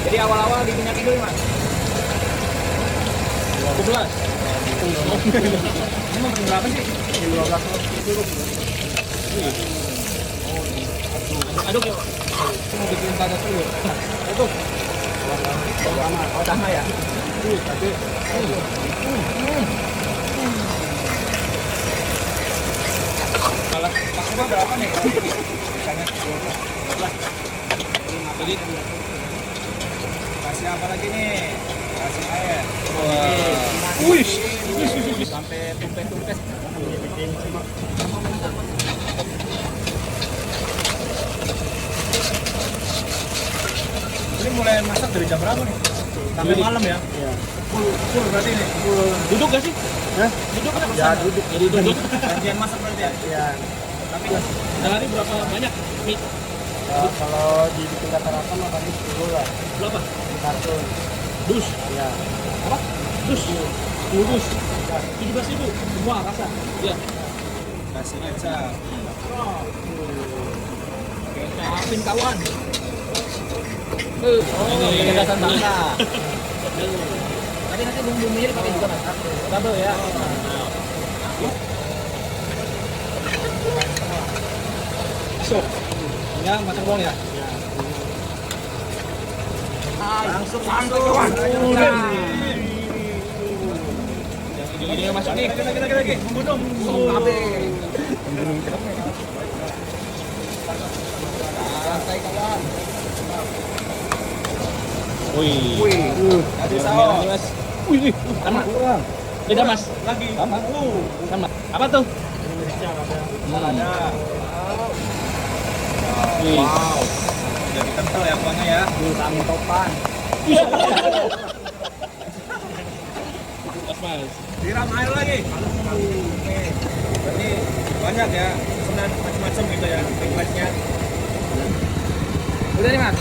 Jadi awal-awal diminyakin dulu, Mas. 12. Ini mau berapa sih? 12. Aduk ya, Pak. Mau bikin padat dulu. Aduk. Sama ya. Kalau maksimal berapa nih? Misalnya 12. Jadi kasih apa lagi nih? Kasih air. Wih. Sampai tumpes-tumpes. Ini mulai masak dari jam berapa nih? Sampai malam ya? Iya. Full berarti nih. Duduk gak sih? Hah? Duduk kan? Ya duduk. Jadi duduk. Gantian masak berarti ya? Iya. Tapi sehari berapa banyak mie? Kalau dibikin rata-rata mah kami 10 lah. Berapa? Karton. Dus? Iya. Apa? Dus? 10 dus? 17.000? Semua rasa? Iya. Kasih aja. Maafin kawan. Ini kedasan bangsa. Nanti bumbu-bumbunya dipakai juga, Mas? Double ya? Masuk. Ya, masuk doang ya? Langsung kawan. Ini masuk nih. Lagi. Membunuh. Santai kawan. Wih. Kasih saus. Mas. Wih. Sama. Beda, Mas. Lagi. Sama. Sama. Apa tuh? Ada. Wow. Jadi kental ya kuahnya ya. Kami topan. Mas. Siram air lagi. Oke. Berarti banyak ya. Pesanan macam-macam gitu ya. Requestnya. Udah nih, Mas.